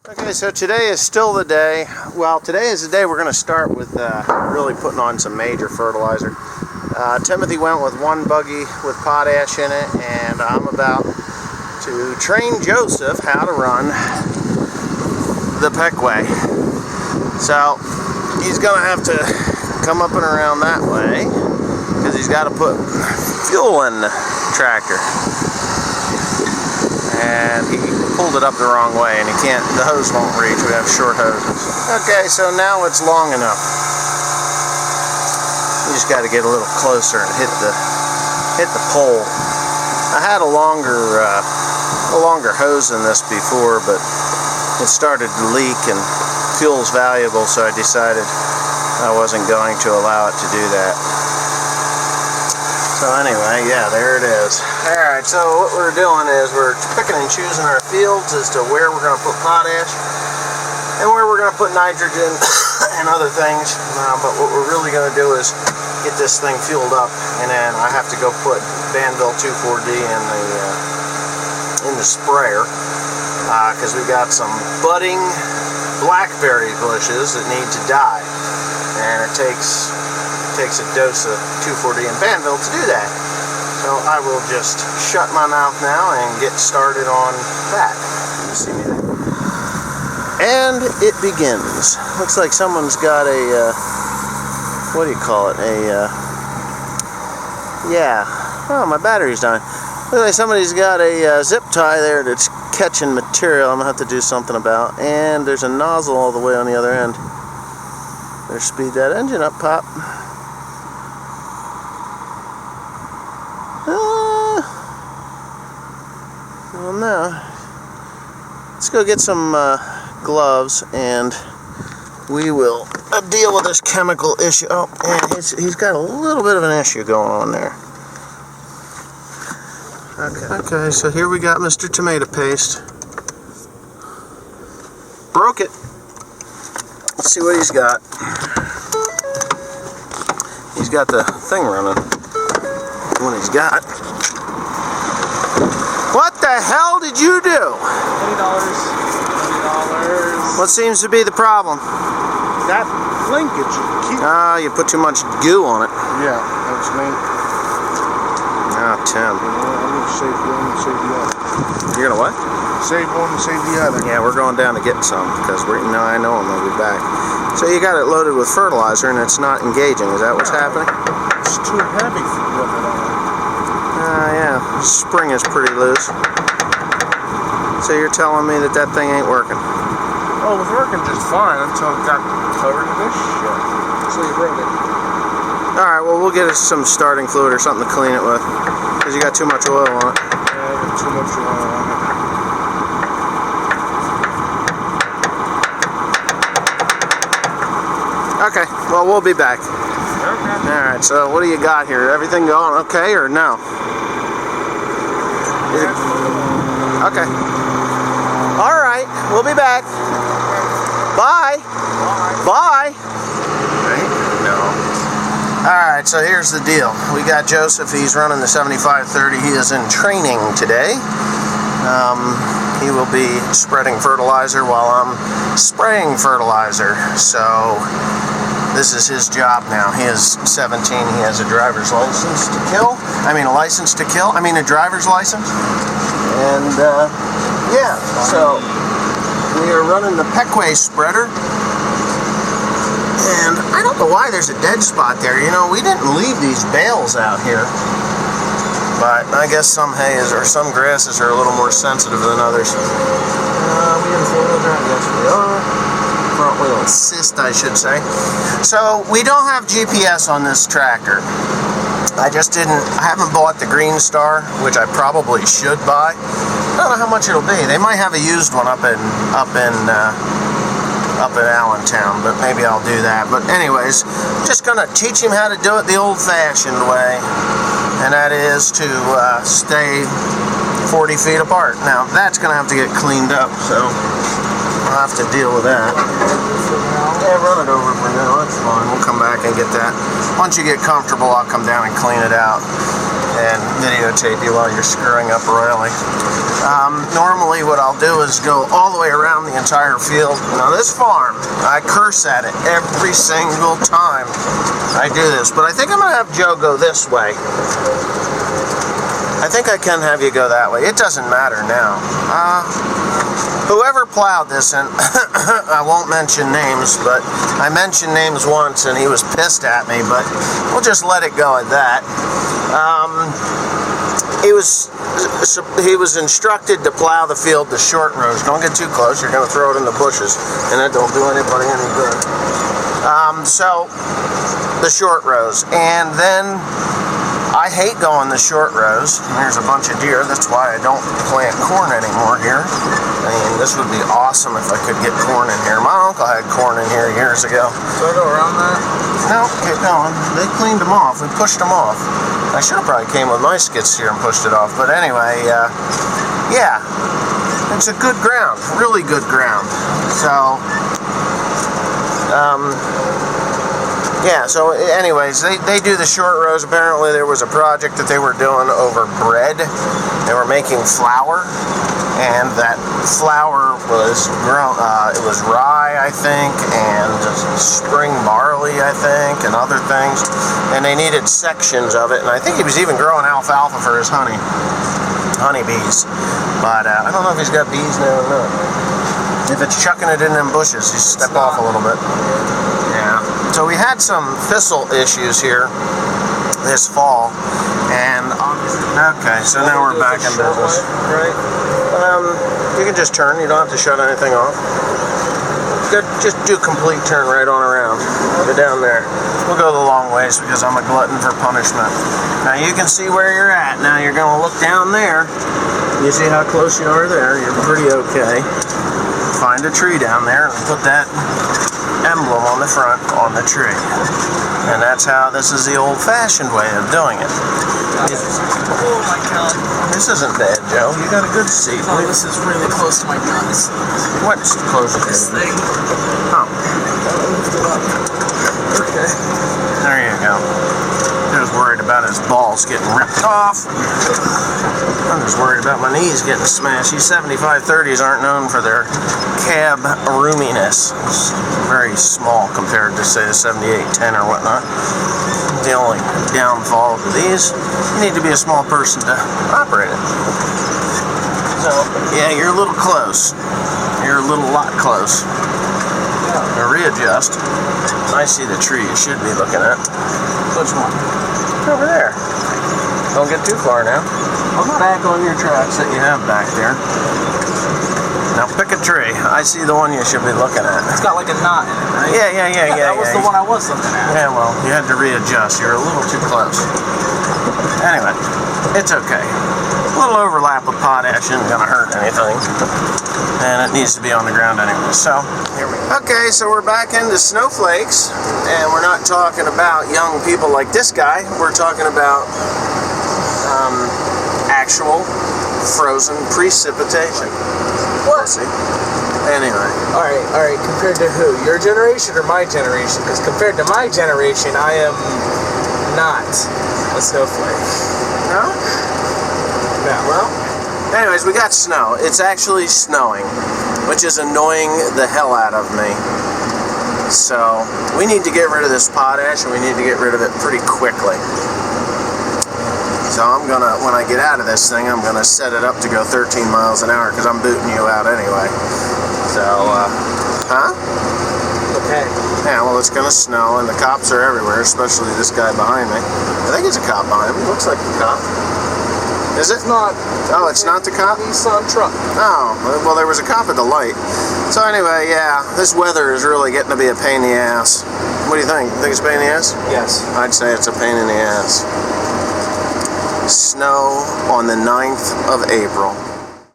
Okay, so today is still the day. Well, today is the day we're going to start with really putting on some major fertilizer. Timothy went with one buggy with potash in it, and I'm about to train Joseph how to run the Peckway. So he's going to have to come up and around that way because he's got to put fuel in the tractor. And he pulled it up the wrong way, and the hose won't reach. We have short hoses. Okay, so now it's long enough. You just got to get a little closer and hit the pole. I had a longer hose than this before, but it started to leak, and fuel's valuable, so I decided I wasn't going to allow it to do that. So anyway, yeah, there it is. Alright, so what we're doing is we're picking and choosing our fields as to where we're going to put potash and where we're going to put nitrogen and other things. But what we're really going to do is get this thing fueled up, and then I have to go put Banville 2,4-D in the sprayer because we got some budding blackberry bushes that need to die, and it takes a dose of 2,4-D and Banville to do that. So I will just shut my mouth now and get started on that. You see me there? And it begins. Looks like someone's got a, what do you call it? Oh, my battery's dying. Looks like somebody's got a zip tie there that's catching material I'm going to have to do something about. And there's a nozzle all the way on the other end. Better speed that engine up, Pop. Well, now, let's go get some gloves, and we will deal with this chemical issue. Oh, and he's got a little bit of an issue going on there. Okay, so here we got Mr. Tomato Paste. Broke it. Let's see what he's got. He's got the thing running. What he's got. What the hell did you do? $20. What seems to be the problem? That linkage. You put too much goo on it. Yeah, that's me. Tim. I'm going to save one and save the other. You're going to what? Save one and save the other. Yeah, we're going down to get some because I know I'm going to be back. So you got it loaded with fertilizer and it's not engaging. Is that what's happening? It's too heavy for it on. Yeah, spring is pretty loose. So you're telling me that thing ain't working? Oh, it was working just fine until it got covered in this shit. So you broke it. Alright, well we'll get us some starting fluid or something to clean it with. Because you got too much oil on it. Yeah, I got too much oil on it. Okay, well we'll be back. Okay. Alright, so what do you got here? Everything going okay or no? Okay. Alright, we'll be back. Bye. Bye. No. Alright, so here's the deal. We got Joseph, he's running the 7530. He is in training today. He will be spreading fertilizer while I'm spraying fertilizer. So this is his job now. He is 17. He has a driver's license to kill. A driver's license. And yeah, so we are running the Peckway spreader. And I don't know why there's a dead spot there. You know, we didn't leave these bales out here. But I guess some hays or some grasses are a little more sensitive than others. We in four-wheel drive? Yes, we are. Front wheel assist, I should say. So we don't have GPS on this tractor. I haven't bought the Green Star, which I probably should buy. I don't know how much it'll be. They might have a used one up in Allentown, but maybe I'll do that. But anyways, just gonna teach him how to do it the old-fashioned way, and that is to stay 40 feet apart. Now that's gonna have to get cleaned up, so I'll have to deal with that. Yeah, run it over for now. That's fine. We'll come back and get that. Once you get comfortable, I'll come down and clean it out. and videotape you while you're screwing up royally. Normally what I'll do is go all the way around the entire field. Now this farm, I curse at it every single time I do this, but I think I'm going to have Joe go this way. I think I can have you go that way. It doesn't matter now. Whoever plowed this, and I won't mention names, but I mentioned names once and he was pissed at me, but we'll just let it go at that. He was instructed to plow the field the short rows. Don't get too close, you're going to throw it in the bushes, and that don't do anybody any good. So, the short rows. And then I hate going the short rows. There's a bunch of deer. That's why I don't plant corn anymore here. I mean, this would be awesome if I could get corn in here. My uncle had corn in here years ago. So I go around that? No, keep going. They cleaned them off. We pushed them off. I should have probably came with my skits here and pushed it off. But anyway, yeah. It's a good ground. Really good ground. So, yeah, so anyways, they do the short rows. Apparently there was a project that they were doing over bread. They were making flour, and that flour was grown, it was rye, I think, and spring barley, I think, and other things. And they needed sections of it, and I think he was even growing alfalfa for his honeybees. But I don't know if he's got bees now or not. If it's chucking it in them bushes, you step off a little bit. Yeah. So we had some thistle issues here this fall, and okay, so now we're back in business. Right? You can just turn. You don't have to shut anything off. Just do a complete turn right on around. Go down there. We'll go the long ways because I'm a glutton for punishment. Now you can see where you're at. Now you're going to look down there. You see how close you are there? You're pretty okay. Find a tree down there and put that emblem on the front on the tree. And that's how, this is the old-fashioned way of doing it. Oh my god. This isn't bad, Joe. You got a good seat. Oh, this is really close to my guns. What's close to This thing. Oh. Okay. There you go. He was worried about his balls getting ripped off. I'm just worried about my knees getting smashed. These 75-30s aren't known for their cab roominess. It's very small compared to, say, the 78-10 or whatnot. The only downfall of these, you need to be a small person to operate it. So, yeah, you're a little close. You're a little lot close. Now readjust. I see the tree you should be looking at. Which one? Over there. Don't get too far now. Back on your tracks that you have back there. Now pick a tree. I see the one you should be looking at. It's got like a knot in it, right? Yeah. That was the one I was looking at. Yeah, well, you had to readjust. You're a little too close. Anyway, it's okay. A little overlap with potash isn't going to hurt anything. And it needs to be on the ground anyway. So, here we go. Okay, so we're back into snowflakes. And we're not talking about young people like this guy. We're talking about actual frozen precipitation. What? Anyway. Alright, compared to who? Your generation or my generation? Because compared to my generation, I am not a snowflake. No? No. Well, anyways, we got snow. It's actually snowing, which is annoying the hell out of me. So, we need to get rid of this potash, and we need to get rid of it pretty quickly. So I'm gonna, when I get out of this thing, I'm gonna set it up to go 13 miles an hour because I'm booting you out anyway. So, huh? Okay. Yeah, well, it's gonna snow and the cops are everywhere, especially this guy behind me. I think it's a cop behind me. Looks like a cop. Is it? It's not. Oh, it's not the cop? Nissan truck. Oh, well, there was a cop at the light. So anyway, yeah, this weather is really getting to be a pain in the ass. What do you think? Think it's a pain in the ass? Yes. I'd say it's a pain in the ass. Snow on the 9th of April.